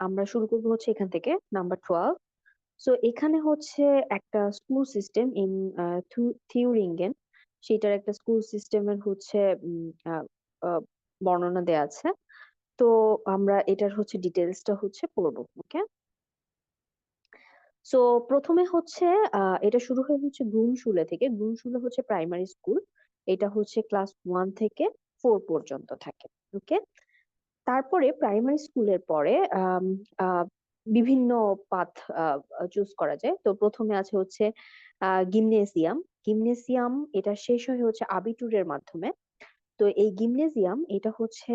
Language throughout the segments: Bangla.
আমরা শুরু করবো হচ্ছে এখান থেকে নাম্বার 12। সো এখানে হচ্ছে একটা স্কুল সিস্টেম ইন থিউরিঙ্গেন, সেটার একটা স্কুল সিস্টেমের হচ্ছে উম, আহ, আহ, বর্ণনা দেয়া আছে। তো আমরা এটার হচ্ছে ডিটেলসটা হচ্ছে পড়বো। ওকে, সো প্রথমে হচ্ছে এটা শুরু হয় হচ্ছে গুনশুলে থেকে। গুনশুলে হচ্ছে প্রাইমারি স্কুল। এটা হচ্ছে ক্লাস 1 থেকে 4 পর্যন্ত থাকে। ওকে, তারপরে প্রাইমারি স্কুলের পরে আম, আহ, বিভিন্ন পাথ চুজ করা যায়। তো প্রথমে আছে হচ্ছে গিমনেসিয়াম। গিমনেসিয়াম এটা শেষ হয় হচ্ছে আবিটুরের মাধ্যমে। তো এই গিমনেজিয়াম এটা হচ্ছে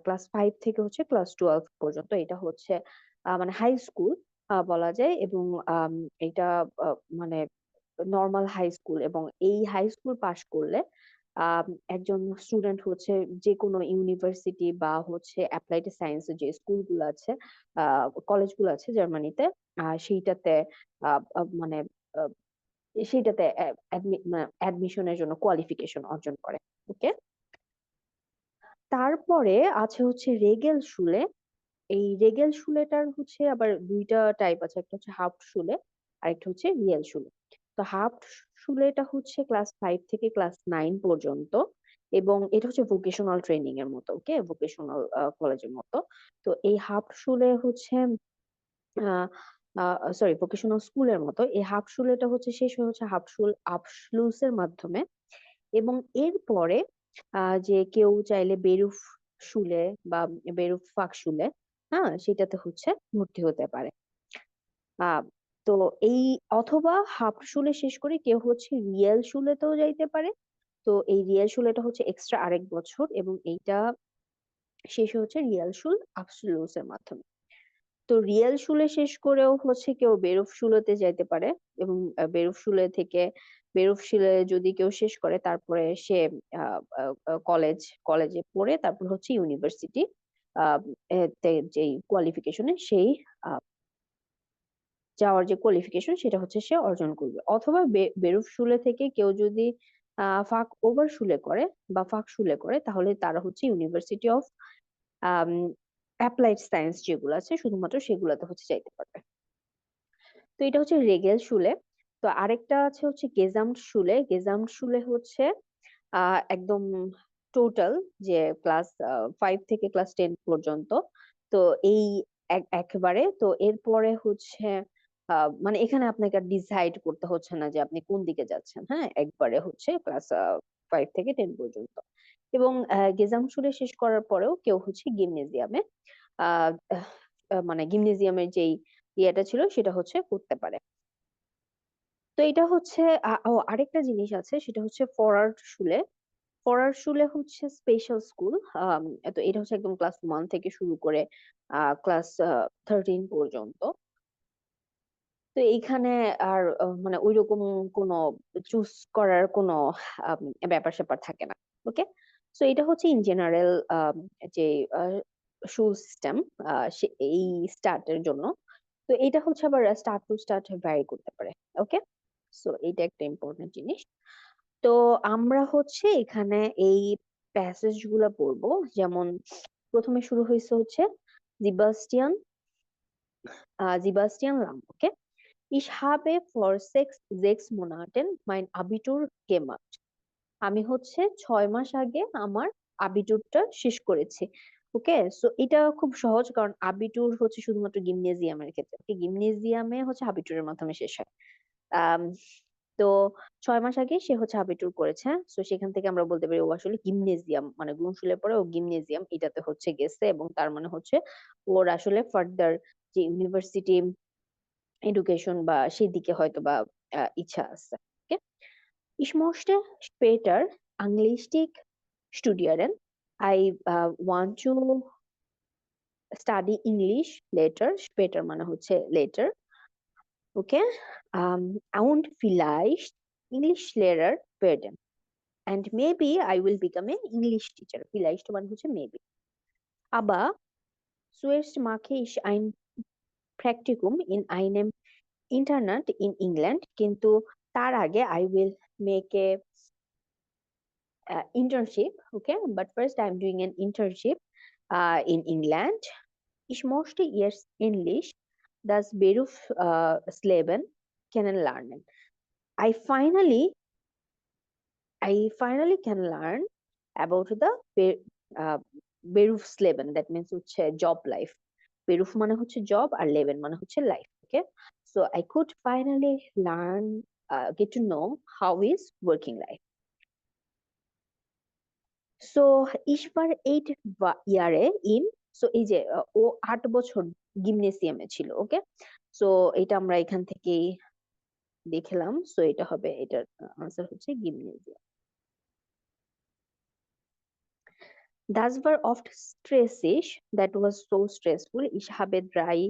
ক্লাস 5 থেকে হচ্ছে ক্লাস 12 পর্যন্ত। এটা হচ্ছে মানে হাই স্কুল বলা যায়। এবং এটা মানে নর্মাল হাই স্কুল, এবং এই হাই স্কুল পাশ করলে আম, একজন স্টুডেন্ট হচ্ছে যে কোনো ইউনিভার্সিটি বা হচ্ছে অ্যাপ্লাইড সায়েন্স যে স্কুলগুলো আছে, কলেজগুলো আছে জার্মানিতে, সেইটাতে মানে সেইটাতে অ্যাডমিশনের জন্য কোয়ালিফিকেশন অর্জন করে। ওকে, তারপরে আছে হচ্ছে রেগেল শুলে। এই রেগেল শুলেটার হচ্ছে আবার দুইটা টাইপ আছে, একটা হচ্ছে হাফ শুলে আর একটা হচ্ছে রিয়েল শুলে। তো হাফ শুলেটা হচ্ছে ক্লাস 5 থেকে ক্লাস 9 পর্যন্ত, এবং এটা হচ্ছে ভোকেশনাল ট্রেনিং এর মতো। ওকে, ভোকেশনাল কলেজের মতো। তো এই হাফ শুলে হচ্ছে সরি ভোকেশনাল স্কুলের মতো। এই হাফ শুলেটা হচ্ছে শেষ হচ্ছে আবসলুসের মাধ্যমে। এবং এরপরে যে কেউ চাইলে বেরুফ শুলে বা বেরুফ ফাঁক শুলে, হ্যাঁ, সেটাতে হচ্ছে ভর্তি হতে পারে। আহ তো এই অথবা হাফ শুলে শেষ করে কেউ হচ্ছে রিয়েল শুলেতেও যাইতে পারে। তো এই রিয়েল শুলেটা হচ্ছে এক্সট্রা আরেক বছর, এবং এইটা শেষ হচ্ছে রিয়েল শুল আবসলুসের মাধ্যমে। তো রিয়েল শুলে শেষ করেও হচ্ছে কেউ বেরুফ শুলেতে যাইতে পারে। এবং বেরুফ শুলে থেকে বেরুফ শুলে যদি কেউ শেষ করে, তারপরে সে কলেজে পড়ে তারপর হচ্ছে ইউনিভার্সিটি যেই কোয়ালিফিকেশনে সেই আহ, যাওয়ার যে কোয়ালিফিকেশন সেটা হচ্ছে সে অর্জন করবে। অথবা বেরুফ শুলে থেকে কেউ যদি ফাঁক ওভার শুলে করে বা ফাঁক শুলে করে, তাহলে তারা হচ্ছে ইউনিভার্সিটি অফ অ্যাপ্লাইড সায়েন্স যেগুলো আছে শুধুমাত্র সেগুলোতে হচ্ছে যাইতে পারবে। তো এটা হচ্ছে রেগেল শুলে। তো আরেকটা আছে হচ্ছে গেজাম্ট শুলে। গেজাম্ট শুলে হচ্ছে একদম টোটাল যে ক্লাস 5 থেকে ক্লাস 10 পর্যন্ত। তো এই একেবারে তো এরপরে হচ্ছে মানে এখানে আপনাকে ডিসাইড করতে হচ্ছে না যে আপনি কোন দিকে যাচ্ছেন। হ্যাঁ, একবারে হচ্ছে ক্লাস 5 থেকে 10 পর্যন্ত। এবং গেজাম শুলে শেষ করার পরেও কেউ হচ্ছে গিমনেজিয়ামে আহ মানে গিমনেজিয়ামের যেই ইয়েটা ছিল সেটা হচ্ছে করতে পারে। তো এটা হচ্ছে ও আরেকটা জিনিস আছে, সেটা হচ্ছে ফরওয়ার্ড শুলে। ফরওয়ার্ড শুলে হচ্ছে স্পেশাল স্কুল। তো এটা হচ্ছে একদম ক্লাস 1 থেকে শুরু করে ক্লাস 13 পর্যন্ত। তো এইখানে আর মানে ওইরকম কোনো চুজ করার কোনো ব্যাপার স্যাপার থাকে না। ওকে, সো এটা হচ্ছে ইন জেনারেল যে স্কুল সিস্টেম এই স্টার্টের জন্য। তো এটা হচ্ছে আবার স্টার্ট টু স্টার্ট ভ্যারি করতে পারে। ওকে, সো এটা একটা ইম্পর্টেন্ট জিনিস। তো আমরা হচ্ছে এখানে এই প্যাসেজ গুলা পড়বো। যেমন প্রথমে শুরু হয়েছে হচ্ছে জিবাস্টিয়ান জিবাস্টিয়ান লাম। ওকে, Ich habe vor 6 Monaten mein Abitur gemacht. আমি হচ্ছে 6 মাস আগে আমার আবিটুরটা শেষ করেছি। ওকে, সো এটা খুব সহজ, কারণ আবিটুর হচ্ছে শুধুমাত্র গিমনেজিয়ামের ক্ষেত্রে। গিমনেজিয়ামে হচ্ছে আবিটুরের মাধ্যমে শেষ হয়। আম, তো 6 মাস আগে সে হচ্ছে আবিটুর করেছে। তো সেখান থেকে আমরা বলতে পারি ও আসলে গিমনেজিয়াম মানে গুণশুলে পরে ও গিমনেজিয়াম এটাতে হচ্ছে গেছে, এবং তার মানে হচ্ছে ওর আসলে ফার্দার যে ইউনিভার্সিটি এডুকেশন বা সেদিকে হয়তো বা ইচ্ছা আছে। Okay? Ich möchte später Anglistik studieren. I want to study English later. Später মানে হচ্ছে later. Okay? Und vielleicht English Lehrer werden. And maybe I will become an English teacher. Vielleicht মানে হচ্ছে maybe. Aber zuerst mache ich ein Praktikum in einem Internat in England. কিন্তু তার আগে I will make a internship. Okay, but first I'm doing an internship in England. Ich möchte jetzt endlich das Berufsleben kennenlernen. I finally, I finally can learn about the uh, Berufsleben. That means হচ্ছে job life. Beruf মানে হচ্ছে job আর Leben মানে হচ্ছে life. Okay, so I could finally learn, get to know how is working life. So ich war 8 year in, so এই যে ও 8 বছর গিমনেসিয়ামে ছিল। ওকে, সো এটা আমরা এখান থেকেই দেখলাম, সো এটা হবে, এটার আনসার হচ্ছে গিমনেসিয়াম। Das war oft stressig, that was so stressful. Ich habe 3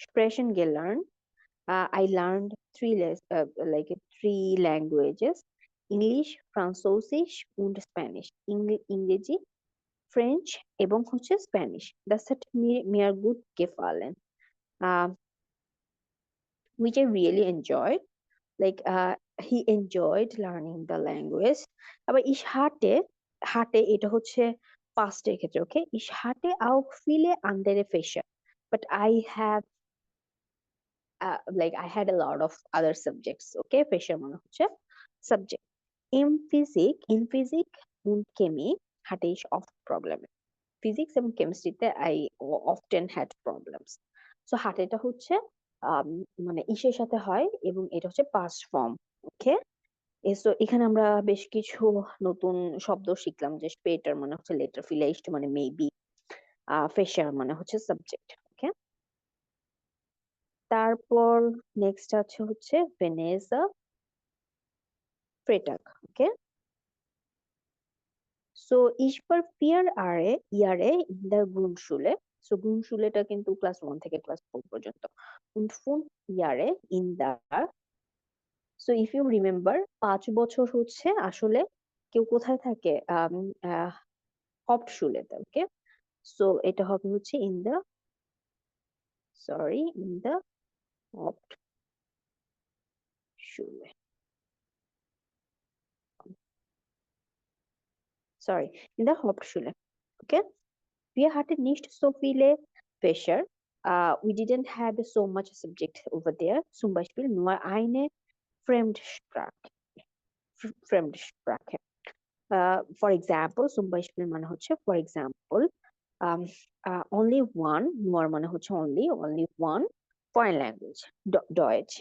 Sprachen gelernt. I learned three languages: English, Französisch und Spanish. ইংরেজি, ফ্রেঞ্চ এবং হচ্ছে Spanish. Das hat mir gut gefallen, uh, which I really enjoyed. Like he enjoyed learning the language. আবার হাটে এটা হচ্ছে past এর ক্ষেত্রে। ওকে, ich hatte auch viele andere Fächer, but I had a lot of other subjects. Okay, Fächer মানে হচ্ছে subject. In Physik und Chemie hatte ich oft Probleme. Physics এবং কেমিস্ট্রিতে I often had problems. So হার্টেটা হচ্ছে মানে ইসের সাথে হয় এবং এটা হচ্ছে পাস্ট ফর্ম। ওকে, সো এখানে আমরা বেশ কিছু নতুন শব্দ শিখলাম, যে স্পেটার মানে হচ্ছে লেটার, ফিলাইস্ট মানে মেবি, ফেশার মানে হচ্ছে সাবজেক্ট। ওকে, তারপর নেক্সট আছে হচ্ছে ভেনেজা ফ্রেটাগ। Okay, so ich war 4 Jahre in der Grundschule. So Grundschuleটা কিন্তু ক্লাস 1 থেকে ক্লাস 4 পর্যন্ত। Und 5 Jahre in der, so if you remember, 5 বছর হচ্ছে আসলে কেউ কোথায় থাকে, হপশুলেতে। ওকে, সো এটা হবে হচ্ছে ইন দা হপশুলে, সরি, ইন দা হপশুলে। Okay, wir hatten nicht so viele Fächer. We didn't have so much subject over there. Zum Beispiel nur eine Fremdsprache. Fremdsprache. For example, zum Beispiel মানে হচ্ছে for example, um, only one, nur মানে হচ্ছে only one foreign language, Deutsch.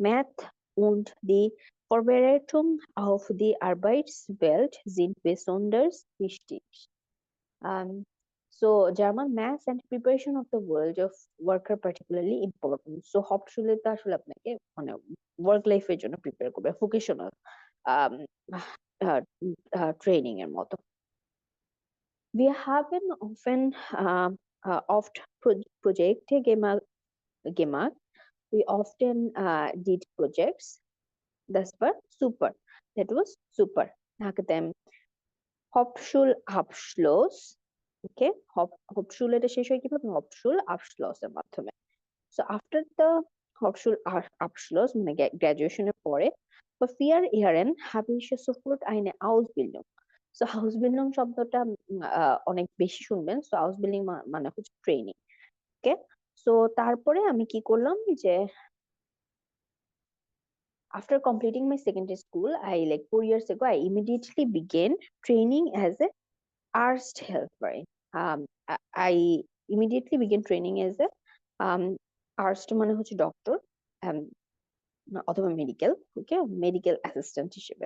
Math und die Vorbereitung auf die Arbeitswelt sind besonders wichtig. Um, so German, maths and preparation of the world of work are particularly important. So Hauptschule তে আসলে আপনাকে মানে work life এর জন্য প্রিপেয়ার করবে, ভোকেশনাল ট্রেনিং এর মতো। Wir haben oft Projekte gemacht. We often did projects. Das war super. That was super. Nach dem Hauptschulabschluss, okay, Hauptschule শেষ হয় কিভাবে, Hauptschulabschluss এর মাধ্যমে। So after the Hauptschulabschluss মানে গ্রাজুয়েশনের পরে, vor 4 Jahren habe ich sofort eine Ausbildung. So Ausbildung শব্দটা অনেক বেশি শুনবেন। So Ausbildung মানে হচ্ছে ট্রেনিং। ওকে, সো তারপরে আমি কি করলাম যে after completing my secondary school, I like 4 years ago, I immediately began training as a Arst helper. I immediately began training as a Arst মানে হচ্ছে ডক্টর, অথবা মেডিকেল। ওকে, মেডিকেল অ্যাসিস্ট্যান্ট হিসেবে।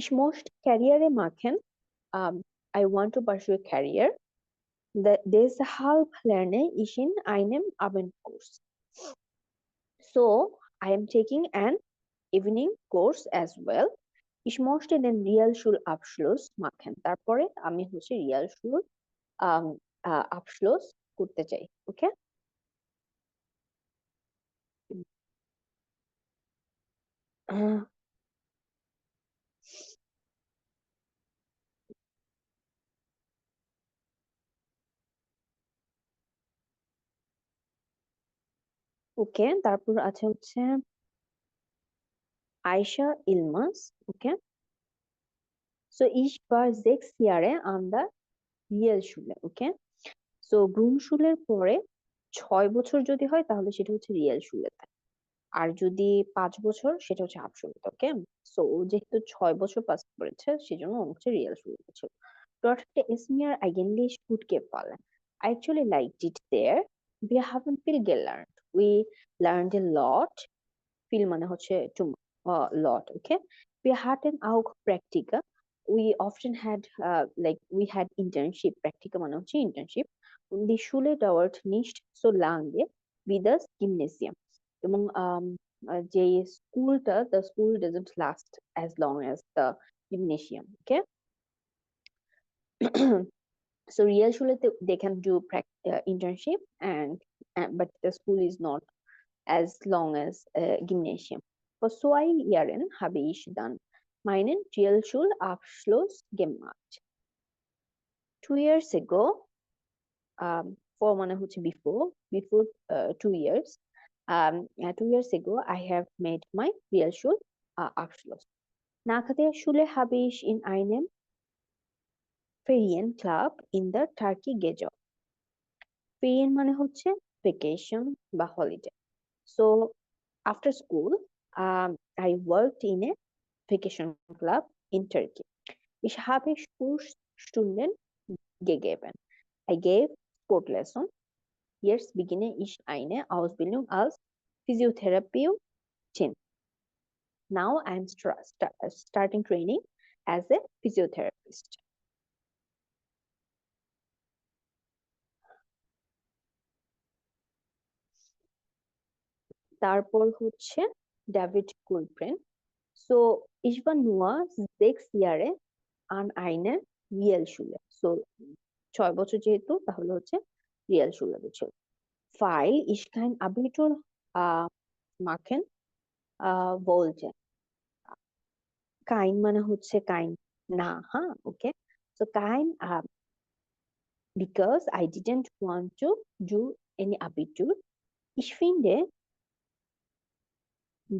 Ich möchte Karriere machen. I want to pursue a career. Deshalb lerne ich in einem Abendkurs. So I am taking an evening course as well. Ich möchte den Realschulabschluss machen. তারপরে আমি হচ্ছে রিয়াল Abschluss করতে চাই। ওকে, ওকে, তারপর আছে হচ্ছে Aisha Ilmas. Okay. So ich war 6 Jahre an der Realschule. Okay. So গ্রুমশুলের পরে 6 বছর যদি হয় তাহলে সেটা হচ্ছে রিয়েল শুলেতে, আর যদি 5 বছর সেটা হচ্ছে হাফ শুলেতে। ওকে, সো ও যেহেতু 6 বছর পাস করেছে সেজন্য ও হচ্ছে রিয়েল শুলেতে ছিল। Dort hatte es mir eigentlich gut gefallen. I actually liked it there. Wir haben viel gelernt. We learned a lot. Viel মানে হচ্ছে to lot. Okay. Wir hatten auch Praktika. We often had we had internship. Praktika মানে হচ্ছে internship. Und die Schule dauert nicht so lange wie das Gymnasium. এবং যে স্কুলটা, the school doesn't last as long as the gymnasium. Okay. So real schule they can do internship, but the school is not as long as Gymnasium. Vor 2 Jahren habe ich dann meinen Realschulabschluss gemacht. 2 years ago, for মানে হচ্ছে before 2 years, 2 years ago I have made my Realschulabschluss. Nach der Schule habe ich in einem Ferienclub in der Turkey gejobt. Ferien মানে হচ্ছে vacation বা holiday. So after school, I worked in a vacation club in Turkey. Ich habe Sportstunden gegeben. I gave Sport lesson. Jetzt beginne ich eine Ausbildung als Physiotherapeutin. Now I'm starting training as a physiotherapist. তারপর হচ্ছে David কুলপ্রেন। So ich war nur 6 Jahre an einer Realschule. So 6 বছর যেহেতু তাহলে হচ্ছে রিয়েল শুলে ছিল। Weil ich kein Abitur machen wollte. Kein মানে হচ্ছে kein না, হ্যাঁ, ওকে। So kein because I didn't want to do any Abitur. Ich finde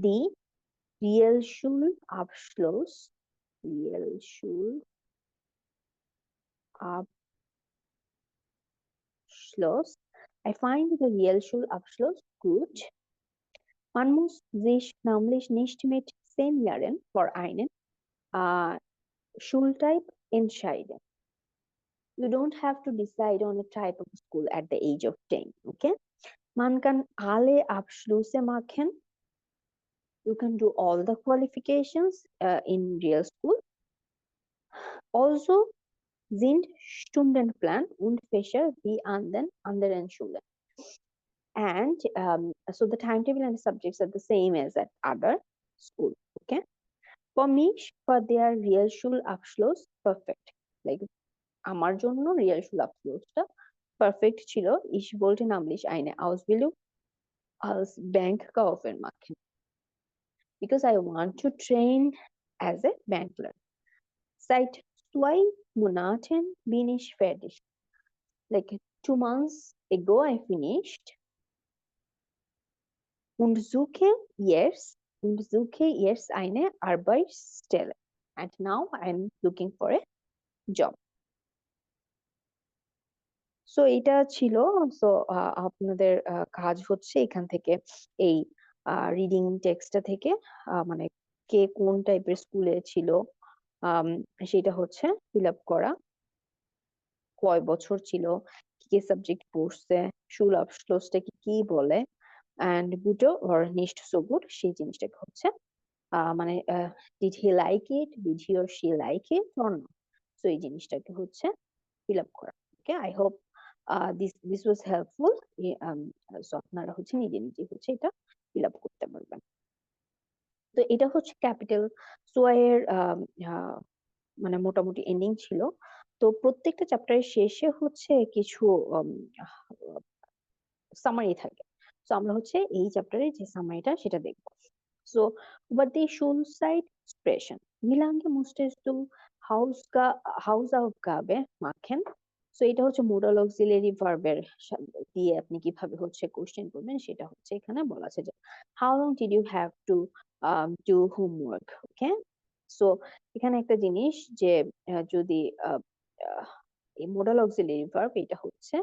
die Realschulabschluss I find the Realschulabschluss gut. Man muss sich nämlich nicht mit 10 Jahren für einen Schultyp entscheiden. You don't have to decide on a type of school at the age of 10. Okay? Man kann alle Abschlüsse machen. You can do all the qualifications in real school. Also sind Stundenplan und Fächer wie an den anderen Schulen. And so the timetable and the subjects are the same as at other school. Okay. For me, for their Realschulabschluss perfect. Like আমার জন্য Realschulabschlussটা perfect ছিল. Ich wollte nämlich eine Ausbildung als Bankkaufmann machen. Because I want to train as a Bankler. Seit 2 Monaten bin ich fertig. Like 2 months ago I finished. Und suche jetzt eine Arbeitsstelle. And now I'm looking for a job. So এটা ছিল। সো আপনাদের কাজ হচ্ছে এখান থেকে এই রিডিং টেক্সটটা থেকে মানে কে কোন টাইপের স্কুলে ছিল সেটা হচ্ছে ফিল আপ করা, কয় বছর ছিল, কি কি সাবজেক্ট পড়ছে, Schulabschlussটা কি বলে, and গুটো or nicht so gut সেই জিনিসটাকে হচ্ছে মানে did he like it, did he or she like it or not, so এই জিনিসটাকে হচ্ছে ফিল আপ করা। Okay, I hope this was helpful. So আপনারা হচ্ছে নিজে নিজে হচ্ছে এটা ফিল আপ করতে পারবেন। তো এটা হচ্ছে ক্যাপিটাল সোয়াইয়ের মানে মোটামুটি এন্ডিং ছিল। তো প্রত্যেকটা চ্যাপ্টারের শেষে হচ্ছে কিছু সামারি থাকে। তো আমরা হচ্ছে এই চ্যাপ্টারে যে সামারিটা সেটা দেখবো। So, über die Schulzeitsprechen. Wie lange musstest du Hausaufgabe machen? So, এটা হচ্ছে modal auxiliary verb এর দিয়ে আপনি কিভাবে হচ্ছে কোশ্চেন করবেন সেটা হচ্ছে এখানে বলা আছে যে how long did you have to do homework. Okay, so এখানে একটা জিনিস যে যদি এই মোডাল অক্সিলারি ভার্ব এটা হচ্ছে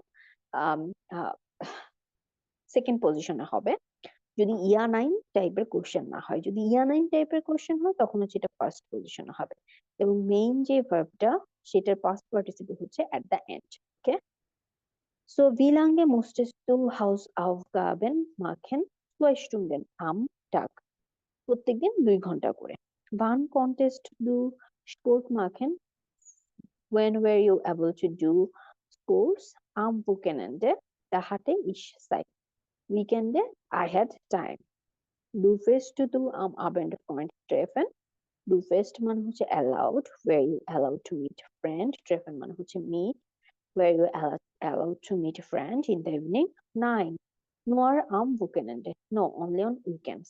সেকেন্ড পজিশনে হবে যদি ইয়া নাইন টাইপের কোশ্চেন না হয়। যদি ইয়া নাইন টাইপের কোশ্চেন হয় তখন হচ্ছে এটা ফার্স্ট পজিশনে হবে, এবং মেইন যে ভার্বটা সেটার পাস্ট পার্টিসিপল হচ্ছে at the end. Okay, so wie lange musstest du Hausaufgaben machen? 2 Stunden am Tag. প্রত্যেকদিন 2 ঘন্টা করে। Wann konntest du Sport machen? When were you able to do sports? Am Wochenende. Da hatte ich Zeit. Weekende I had time. Durfest du am Abend Freund treffen? Durfest মানে হচ্ছে allowed. Were you allowed to meet friend? Treffen মানে হচ্ছে meet. Were you allowed to meet a friend in the evening? Nein. Nur am Wochenende. No, only on weekends.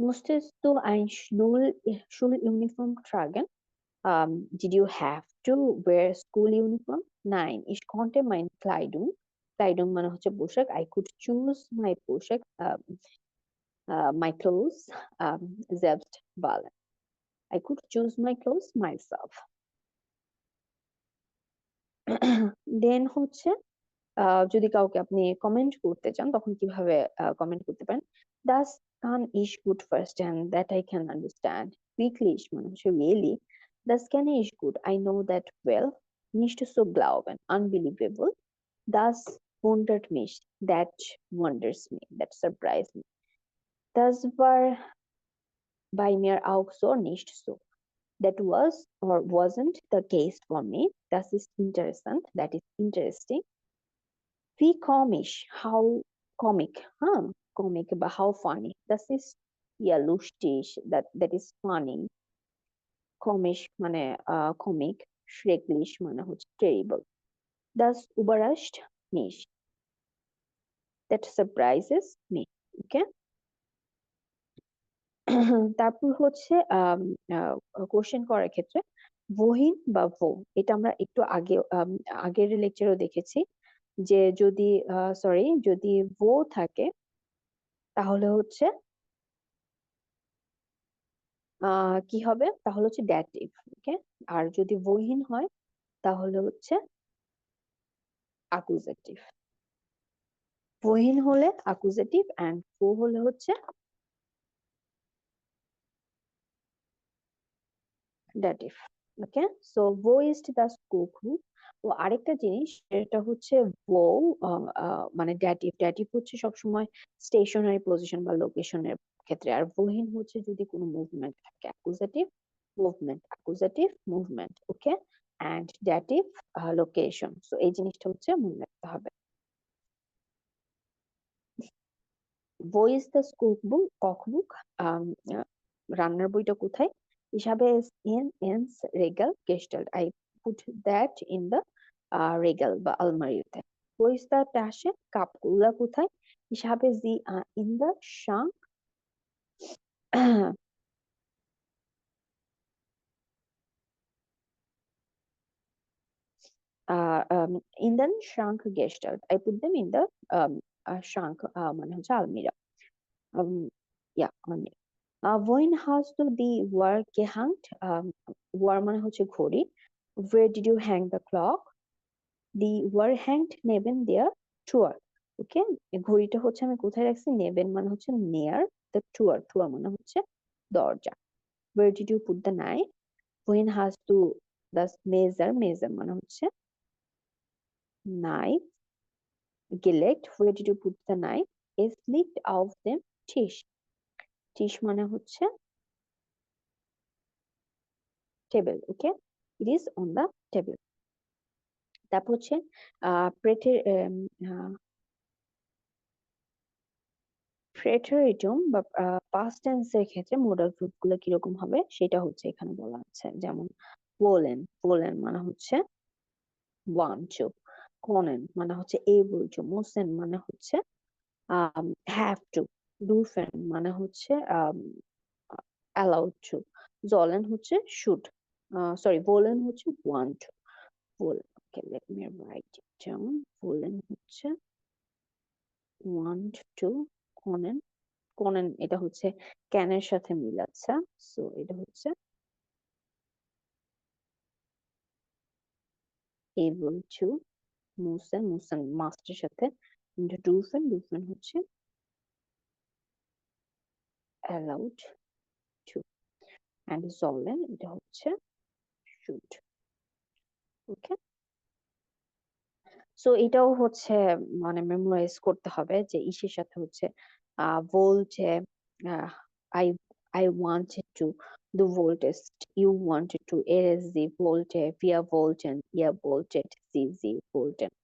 Musstest du ein Schuluniform tragen? Did you have to wear school uniform? Nein, ich konnte meine Kleidung, Kleidung মানে হচ্ছে পোশাক, I could choose my পোশাক, my clothes, selbst wählen. I could choose my clothes myself. দেন হচ্ছে যদি কাউকে আপনি কমেন্ট করতে চান তখন কিভাবে কমেন্ট করতে পারেন। Das kann ich gut verstehen, that I can understand. Wirklich মানে হচ্ছে really. Das kenne ich gut, I know that well. Nicht so glauben, unbelievable. Das wundert mich, that wonders me, that surprised me. Das war bei mir auch so, nicht so. That was or wasn't the case for me. Das ist interessant, that is interesting. Wie komisch, how comic, comic, but how funny. Das ist ja lustig, that is funny. Komisch মানে comic, schrecklich মানে হচ্ছে terrible. Das überrascht mich, that surprises me. Okay. তারপর হচ্ছে কোশ্চেন করার ক্ষেত্রে wohin বা wo, এটা আমরা একটু আগের লেকচারেও দেখেছি যে যদি যদি wo থাকে তাহলে হচ্ছে কি হবে, তাহলে হচ্ছে ড্যাটিভ। ওকে, আর যদি wohin হয় তাহলে হচ্ছে অ্যাকুজেটিভ। wohin হলে অ্যাকুজেটিভ এন্ড wo হলে হচ্ছে dative. Okay, so wo ist das Kuchen। ও আরেকটা জিনিস এটা হচ্ছে wo মানে ড্যাটিভ, ড্যাটিভ হচ্ছে সবসময় স্টেশনারি পজিশন বা লোকেশনের ক্ষেত্রে, আর wohin হচ্ছে যদি কোনো মুভমেন্ট থাকে। Accusative movement, accusative movement. Okay, and dative location. So এই জিনিসটা হচ্ছে মনে রাখতে হবে। wo ist das Kochbuch? রান্নার বইটা কোথায়? Ich habe es ins Regal gestellt. I put that in the Regal বা আলমারিতে। Wo ist the Tasche? কাপগুলা কোথায়? Ich habe sie in the Schrank in the Schrank gestellt. I put them in the Schrank মানে হচ্ছে আলমিরা। Yeah, আলমিরা। Wohin hast du die Uhr gehängt? Uhr মানে হচ্ছে ঘড়ি। Where did you hang the clock? The Uhr hängt neben der Tür. ওকে, ঘড়িটা হচ্ছে আমি কোথায় রাখছি? নেবেন মানে হচ্ছে near the Tür, Tür মানে হচ্ছে দরজা। Where did you put the knife? Wohin hast du das Messer? Messer মানে হচ্ছে knife gelegt. Where did you put the knife? Es liegt auf dem Tisch. Tisch মানে হচ্ছে table. Okay, it is on the table. তারপর হচ্ছে প্রেটেরিটম বা পাস্ট টেন্সের ক্ষেত্রে মোডাল গ্রুপ গুলো কিরকম হবে সেটা হচ্ছে এখানে বলা আছে। যেমন বলেন, বলেন মানে হচ্ছে want to, করেন মানে হচ্ছে able to, মুসেন মানে হচ্ছে have to, ডুরফেন মানে হচ্ছে allowed to, জলেন হচ্ছে should, বলেন হচ্ছে want to, বলেন। ওকে, let me write it down. বলেন হচ্ছে want to, করেন কনেন এটা হচ্ছে ক্যানের সাথে মিল আছে, সো এটা হচ্ছে able to, মুসেন মুসেন মাস্টের সাথে ডুফেন ডুফেন হচ্ছে allowed to, and sollen এটা হচ্ছে should. ওকে, সো এটাও হচ্ছে মানে মেমোরাইজ করতে হবে যে ইসের সাথে হচ্ছে বলছে I I wanted to the voltage, you wanted to, erase the voltage, via voltage, yeah voltage, cz voltage.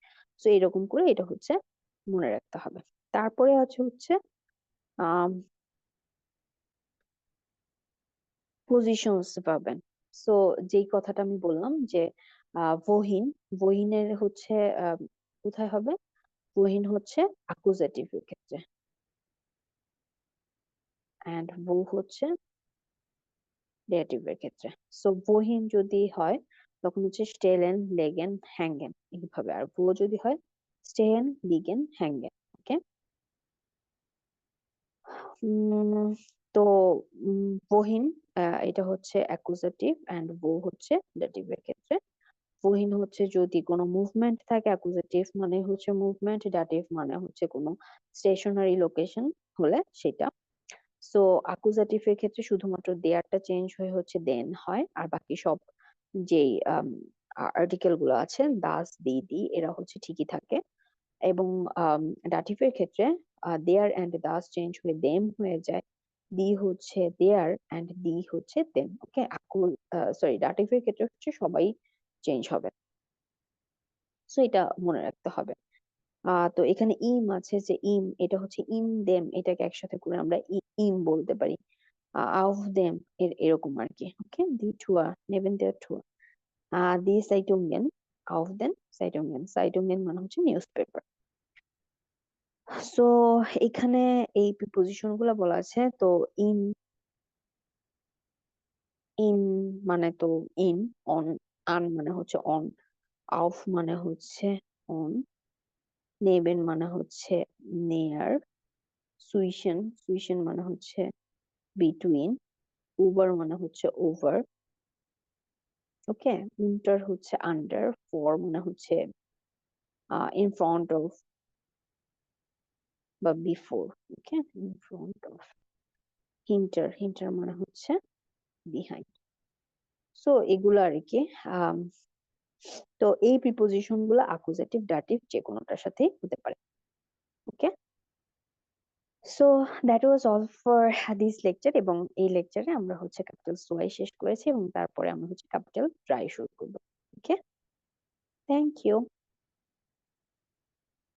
So এরকম করে এটা হচ্ছে মনে রাখতে হবে। তারপরে আছে হচ্ছে আহ পজিশনস পাবেন। সো যেই কথাটা আমি বললাম যে বহিন, বহিনের হচ্ছে কোথায় হবে, বহিন হচ্ছে অ্যাকুজেটিভ এর ক্ষেত্রে, এন্ড বউ হচ্ছে ডেটিভ এর ক্ষেত্রে। সো বহিন যদি হয় তখন হচ্ছে স্টেলেন লেগেন হ্যাঙ্গেন এইভাবে, আর বউ যদি হয় স্টেন লিগেন হ্যাঙ্গেন। ওকে, তো বহিন এটা হচ্ছে অ্যাকুজেটিভ এন্ড বউ হচ্ছে ডেটিভ এর ক্ষেত্রে। বহিন হচ্ছে যদি কোনো মুভমেন্ট থাকে, অ্যাকুজেটিভ মানে হচ্ছে মুভমেন্ট, ডেটিভ মানে হচ্ছে কোনো স্টেশনারি লোকেশন হলে সেটা। সো অ্যাকুজেটিভ এর ক্ষেত্রে শুধুমাত্র দেয়ারটা চেঞ্জ হয়ে হচ্ছে দেন হয়, আর বাকি সব যেই আর্টিকেল গুলো আছে দাস দি এরা হচ্ছে ঠিকই থাকে। এবং ডাটিভ এর ক্ষেত্রে দেয়ার এন্ড দাস চেঞ্জ হয়ে দেম হয়ে যায়, দি হচ্ছে দেয়ার এন্ড দি হচ্ছে দেম। ওকে, সরি ডাটিভ এর ক্ষেত্রে হচ্ছে সবাই চেঞ্জ হবে। সো এটা মনে রাখতে হবে। তো এখানে ইম আছে, যে ইম এটা হচ্ছে ইন দেম, এটাকে একসাথে করে আমরা ইম বলতে পারি। auf dem এরকম আর কি। ওকে, die Tour, neben der Tour, die Zeitungen, auf den Zeitungen, Zeitungen মানে হচ্ছে নিউজ পেপার। সো এখানে এই প্রিপোজিশন গুলা বলা আছে। তো ইন, ইন মানে তো ইন, অন, আন মানে হচ্ছে অন, অফ মানে হচ্ছে অন, নেবেন মানে হচ্ছে নেয়ার, সুইশন, সুইশন মানে হচ্ছে বিটুইন, ওভার মানে হচ্ছে ওভার। ওকে, উন্টার হচ্ছে আন্ডার, ফর মানে হচ্ছে ইন ফ্রন্ট অফ বা before. Okay, in front of. হিন্টার, হিন্টার মানে হচ্ছে বিহাইন্ড। সো এগুলো আর কি। আম, তো এই প্রিপোজিশন গুলো অ্যাকুজেটিভ ডাটিভ যে কোনোটার সাথে হতে পারে। Okay, so that was all for this lecture. এবং এই লেকচারে আমরা হচ্ছে ক্যাপিটাল ওয়াই শেষ করেছি এবং তারপরে আমরা হচ্ছে ক্যাপিটাল ট্রাই শুরু করবো। ওকে, থ্যাংক ইউ।